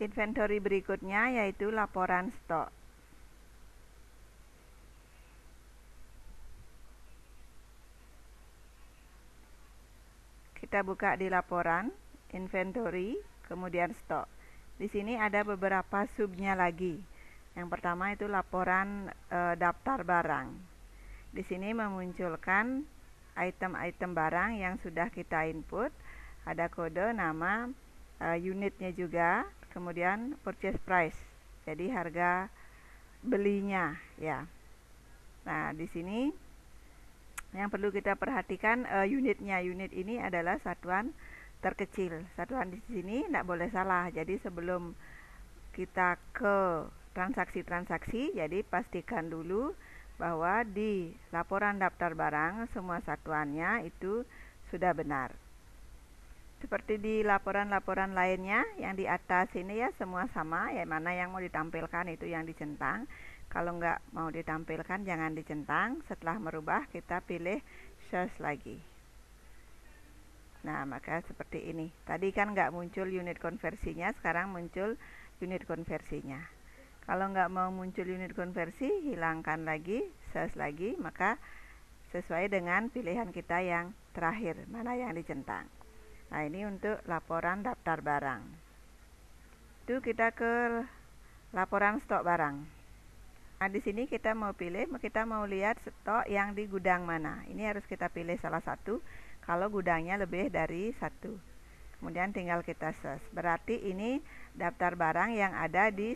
inventory berikutnya yaitu laporan stok. Kita buka di laporan, inventory, kemudian stok. Di sini ada beberapa subnya lagi. Yang pertama itu laporan daftar barang. Di sini memunculkan item-item barang yang sudah kita input. Ada kode, nama, unitnya juga, kemudian purchase price. Jadi harga belinya, ya. Nah, di sini yang perlu kita perhatikan unitnya. Unit ini adalah satuan terkecil. Satuan di sini tidak boleh salah. Jadi sebelum kita ke transaksi-transaksi, jadi pastikan dulu bahwa di laporan daftar barang semua satuannya itu sudah benar. Seperti di laporan-laporan lainnya yang di atas ini ya semua sama, ya mana yang mau ditampilkan itu yang dicentang. Kalau nggak mau ditampilkan jangan dicentang. Setelah merubah kita pilih search lagi. Nah, maka seperti ini. Tadi kan nggak muncul unit konversinya, sekarang muncul unit konversinya. Kalau nggak mau muncul unit konversi, hilangkan lagi, search lagi, maka sesuai dengan pilihan kita yang terakhir, mana yang dicentang. Nah, ini untuk laporan daftar barang. Itu kita ke laporan stok barang. Nah, di sini kita mau pilih, kita mau lihat stok yang di gudang mana. Ini harus kita pilih salah satu kalau gudangnya lebih dari satu. Kemudian tinggal kita search. Berarti ini daftar barang yang ada di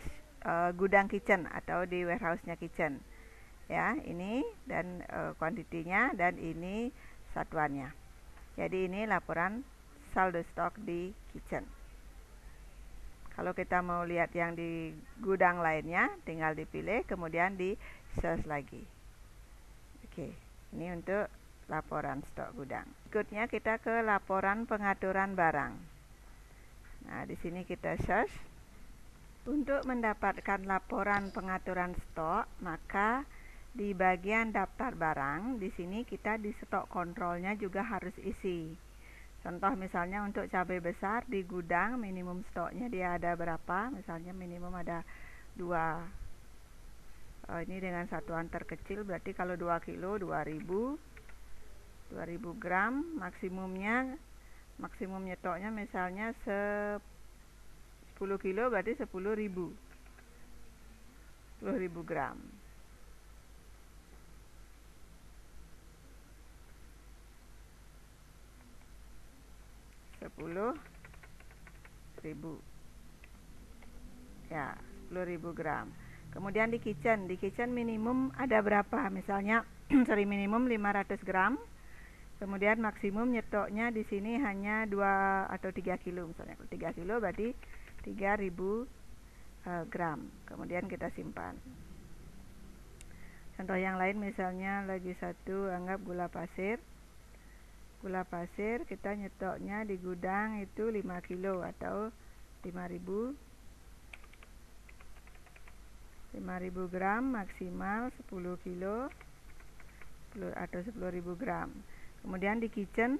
gudang kitchen atau di warehouse-nya kitchen. Ya, ini dan kuantitinya dan ini satuannya. Jadi ini laporan saldo stok di kitchen. Kalau kita mau lihat yang di gudang lainnya, tinggal dipilih, kemudian di search lagi. Oke, ini untuk laporan stok gudang. Berikutnya kita ke laporan pengaturan barang. Nah, di sini kita search. Untuk mendapatkan laporan pengaturan stok, maka di bagian daftar barang, di sini kita di stok kontrolnya juga harus isi. Contoh misalnya untuk cabai besar di gudang minimum stoknya dia ada berapa? Misalnya minimum ada 2. Ini dengan satuan terkecil berarti kalau 2 kilo 2000 gram, maksimum nyetoknya misalnya 10 kilo berarti 10.000 gram. Ya, 10.000 gram. Kemudian di kitchen minimum ada berapa? Misalnya minimum 500 gram. Kemudian maksimum nyetoknya di sini hanya 2 atau 3 kilo misalnya. 3 kilo berarti 3.000 gram. Kemudian kita simpan. Contoh yang lain misalnya lagi satu, anggap gula pasir. Gula pasir kita nyetoknya di gudang itu 5 kilo atau 5.000 gram, maksimal 10 kilo atau 10.000 gram. Kemudian di kitchen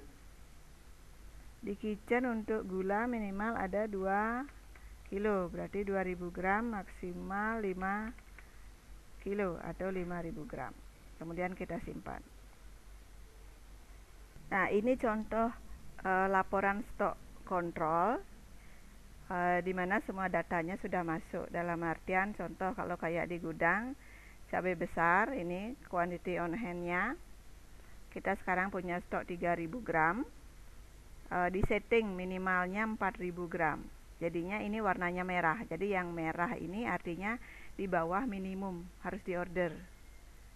untuk gula minimal ada 2 kilo berarti 2.000 gram, maksimal 5 kilo atau 5.000 gram. Kemudian kita simpan. Nah, ini contoh laporan stok kontrol di mana semua datanya sudah masuk. Dalam artian contoh kalau kayak di gudang cabai besar, ini quantity on hand-nya. Kita sekarang punya stok 3.000 gram. Di setting minimalnya 4.000 gram. Jadinya ini warnanya merah. Jadi yang merah ini artinya di bawah minimum, harus diorder.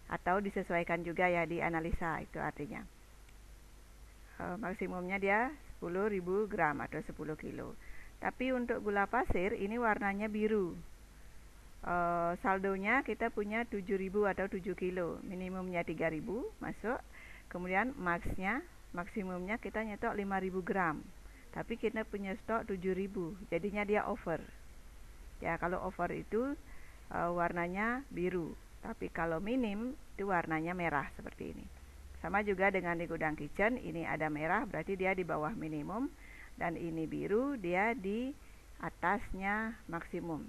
Atau disesuaikan juga ya, di analisa itu artinya. Maksimumnya dia 10.000 gram atau 10 kilo. Tapi untuk gula pasir ini warnanya biru. Saldonya kita punya 7.000 atau 7 kilo. Minimumnya 3.000 masuk. Kemudian maksimumnya kita nyetok 5.000 gram. Tapi kita punya stok 7.000. Jadinya dia over. Ya, kalau over itu warnanya biru. Tapi kalau minim itu warnanya merah seperti ini. Sama juga dengan di gudang kitchen, ini ada merah berarti dia di bawah minimum, dan ini biru dia di atasnya maksimum.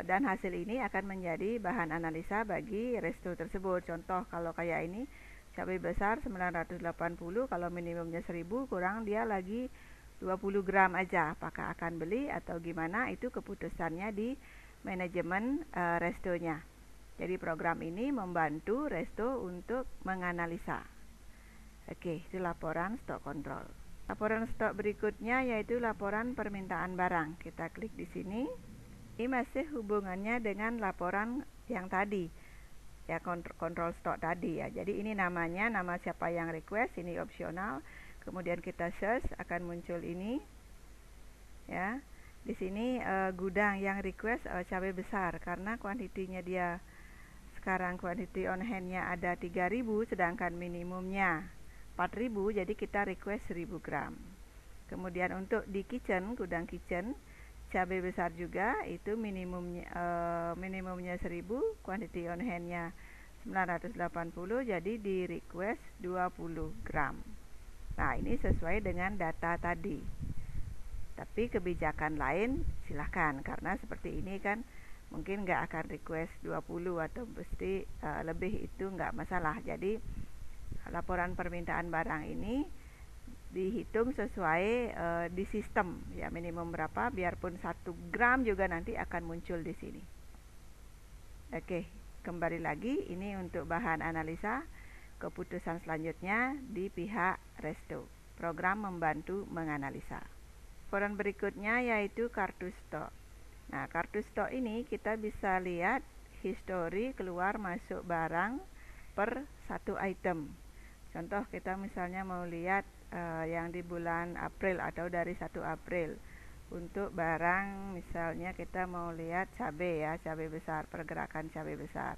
Dan hasil ini akan menjadi bahan analisa bagi resto tersebut. Contoh kalau kayak ini, cabai besar 980, kalau minimumnya 1000, kurang dia lagi 20 gram aja. Apakah akan beli atau gimana, itu keputusannya di manajemen restonya. Jadi program ini membantu resto untuk menganalisa. Oke, itu laporan stok kontrol. Laporan stok berikutnya yaitu laporan permintaan barang. Kita klik di sini. Ini masih hubungannya dengan laporan yang tadi, ya, kontrol stok tadi ya. Jadi ini namanya, nama siapa yang request, ini opsional. Kemudian kita search, akan muncul ini, ya. Di sini gudang yang request cabai besar, karena kuantitinya dia sekarang quantity on hand-nya ada 3000, sedangkan minimumnya 4000, jadi kita request 1000 gram. Kemudian untuk di kitchen, gudang kitchen, cabai besar juga, itu minimumnya 1000, quantity on hand-nya 980, jadi di request 20 gram. Nah, ini sesuai dengan data tadi. Tapi kebijakan lain silahkan, karena seperti ini kan mungkin nggak akan request 20 atau mesti lebih, itu nggak masalah. Jadi laporan permintaan barang ini dihitung sesuai di sistem, ya, minimum berapa, biarpun 1 gram juga nanti akan muncul di sini. Oke, kembali lagi, ini untuk bahan analisa. Keputusan selanjutnya di pihak resto. Program membantu menganalisa. Laporan berikutnya yaitu kartu stok. Nah, kartu stok ini kita bisa lihat histori keluar masuk barang per satu item. Contoh, kita misalnya mau lihat yang di bulan April atau dari 1 April. Untuk barang misalnya kita mau lihat cabai, ya, cabai besar, pergerakan cabai besar.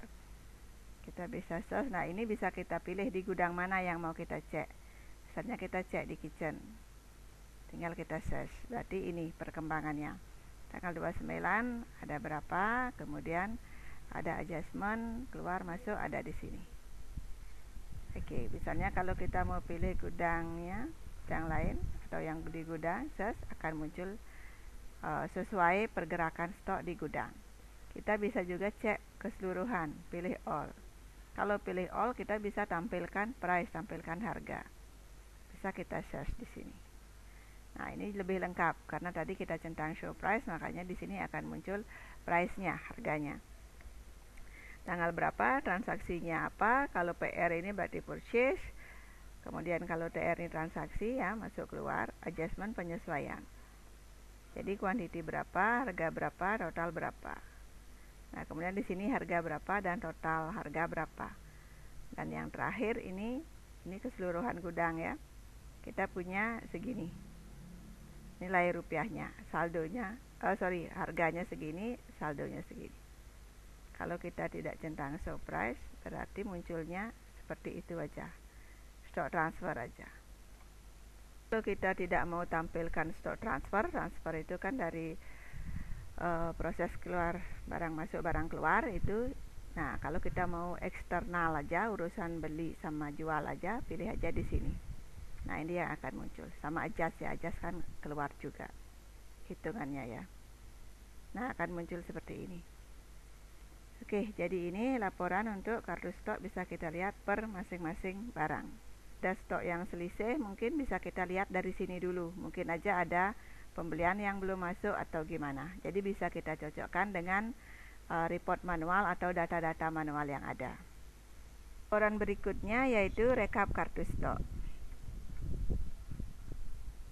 Kita bisa search. Nah, ini bisa kita pilih di gudang mana yang mau kita cek. Misalnya kita cek di kitchen. Tinggal kita search. Berarti ini perkembangannya. Tanggal 29 ada berapa, kemudian ada adjustment, keluar masuk ada di sini. Oke, misalnya kalau kita mau pilih gudangnya yang lain atau yang di gudang, search, akan muncul sesuai pergerakan stok di gudang. Kita bisa juga cek keseluruhan, pilih all. Kalau pilih all, kita bisa tampilkan price, tampilkan harga. Bisa kita search di sini. Nah, ini lebih lengkap karena tadi kita centang show price, makanya di sini akan muncul price-nya, harganya. Tanggal berapa, transaksinya apa, kalau PR ini berarti purchase, kemudian kalau TR ini transaksi, ya, masuk keluar, adjustment penyesuaian. Jadi kuantiti berapa, harga berapa, total berapa. Nah, kemudian di sini harga berapa dan total harga berapa. Dan yang terakhir ini keseluruhan gudang, ya. Kita punya segini. Nilai rupiahnya, saldonya, harganya segini, saldonya segini. Kalau kita tidak centang show price, berarti munculnya seperti itu aja, stok transfer aja. Kalau kita tidak mau tampilkan stok transfer itu kan dari proses keluar barang masuk barang keluar itu. Nah, kalau kita mau eksternal aja, urusan beli sama jual aja, pilih aja di sini. Nah, ini yang akan muncul. Sama adjust, ya, adjust kan keluar juga hitungannya, ya. Nah, akan muncul seperti ini. Oke, jadi ini laporan untuk kartu stok, bisa kita lihat per masing-masing barang. Ada stok yang selisih, mungkin bisa kita lihat dari sini dulu. Mungkin aja ada pembelian yang belum masuk atau gimana. Jadi bisa kita cocokkan dengan report manual atau data-data manual yang ada. Laporan berikutnya yaitu rekap kartu stok.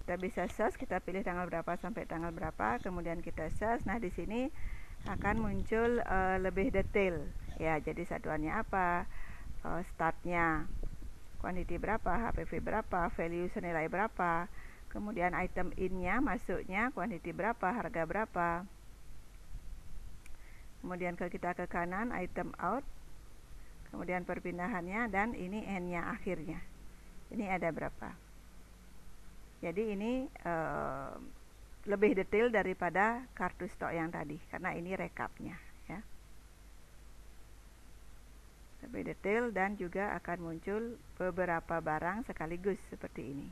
Kita bisa search, kita pilih tanggal berapa sampai tanggal berapa, kemudian kita search. Nah, di sini akan muncul lebih detail, ya. Jadi satuannya apa, startnya, quantity berapa, HPV berapa, value senilai berapa, kemudian item in-nya, masuknya, quantity berapa, harga berapa. Kemudian kita ke kanan, item out, kemudian perpindahannya, dan ini end-nya, akhirnya. Ini ada berapa. Jadi ini lebih detail daripada kartu stok yang tadi, karena ini rekapnya, ya. Lebih detail dan juga akan muncul beberapa barang sekaligus seperti ini,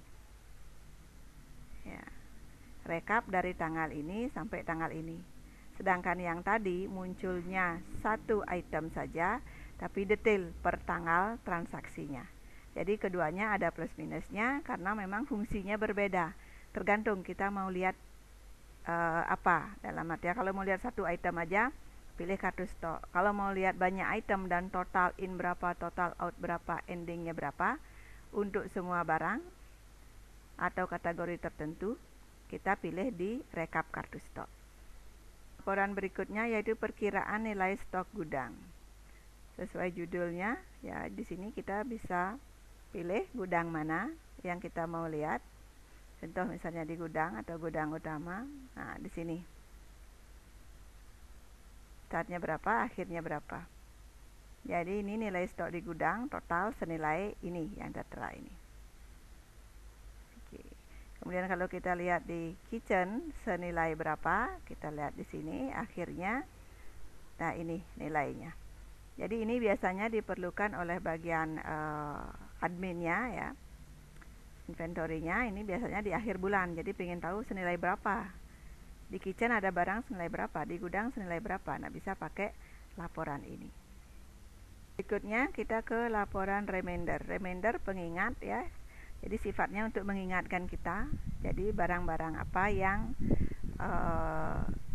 ya. rekap dari tanggal ini sampai tanggal ini. Sedangkan yang tadi munculnya satu item saja, tapi detail per tanggal transaksinya. Jadi keduanya ada plus minusnya karena memang fungsinya berbeda. Tergantung kita mau lihat apa dalam artinya kalau mau lihat satu item aja pilih kartu stok. Kalau mau lihat banyak item dan total in berapa, total out berapa, endingnya berapa untuk semua barang atau kategori tertentu, kita pilih di rekap kartu stok. Laporan berikutnya yaitu perkiraan nilai stok gudang. Sesuai judulnya, ya di sini kita bisa pilih gudang mana yang kita mau lihat. Contoh misalnya di gudang atau gudang utama. Nah, di sini. Startnya berapa, akhirnya berapa. Jadi ini nilai stok di gudang total senilai ini yang tertera ini. Oke. Kemudian kalau kita lihat di kitchen senilai berapa, kita lihat di sini akhirnya. Nah, ini nilainya. Jadi ini biasanya diperlukan oleh bagian adminnya ya. Inventory-nya ini biasanya di akhir bulan. Jadi pengen tahu senilai berapa. Di kitchen ada barang senilai berapa, di gudang senilai berapa. Nah, bisa pakai laporan ini. Berikutnya kita ke laporan reminder. Reminder pengingat ya. Jadi sifatnya untuk mengingatkan kita. Jadi barang-barang apa yang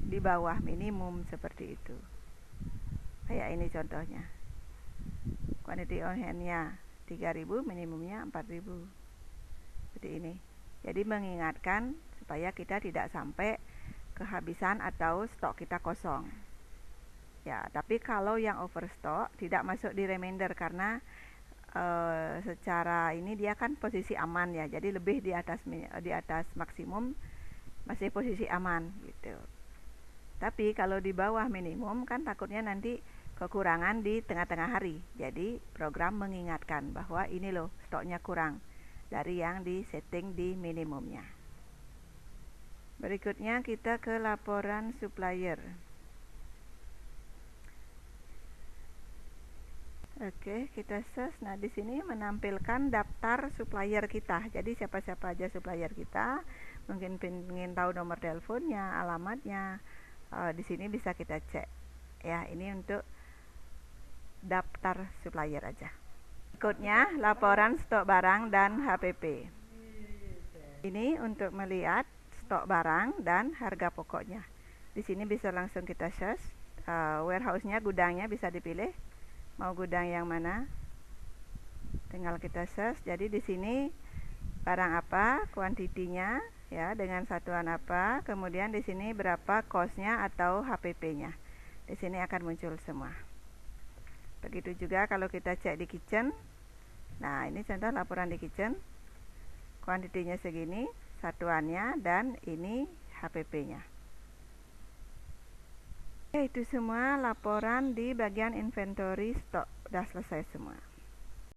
di bawah minimum seperti itu. Kayak ini contohnya. Quantity on hand-nya 3.000, minimumnya 4.000. Seperti ini. Jadi mengingatkan supaya kita tidak sampai kehabisan atau stok kita kosong. Ya, tapi kalau yang overstock tidak masuk di reminder karena secara ini dia kan posisi aman ya. Jadi lebih di atas maksimum masih posisi aman gitu. Tapi kalau di bawah minimum kan takutnya nanti kekurangan di tengah-tengah hari. Jadi program mengingatkan bahwa ini loh stoknya kurang dari yang disetting di minimumnya. Berikutnya kita ke laporan supplier. Oke, kita search. Nah, di sini menampilkan daftar supplier kita. Jadi siapa-siapa aja supplier kita. Mungkin ingin tahu nomor teleponnya, alamatnya. Di sini bisa kita cek. Ya, ini untuk daftar supplier aja. Berikutnya laporan stok barang dan HPP. Ini untuk melihat stok barang dan harga pokoknya. Di sini bisa langsung kita search. Warehouse-nya, gudangnya bisa dipilih. Mau gudang yang mana? Tinggal kita search. Jadi di sini barang apa, kuantitinya ya dengan satuan apa, kemudian di sini berapa cost-nya atau HPP-nya. Di sini akan muncul semua. Begitu juga kalau kita cek di kitchen. Nah, ini contoh laporan di kitchen. Kuantitinya segini, satuannya, dan ini HPP-nya. Itu semua laporan di bagian inventory stok. Sudah selesai semua.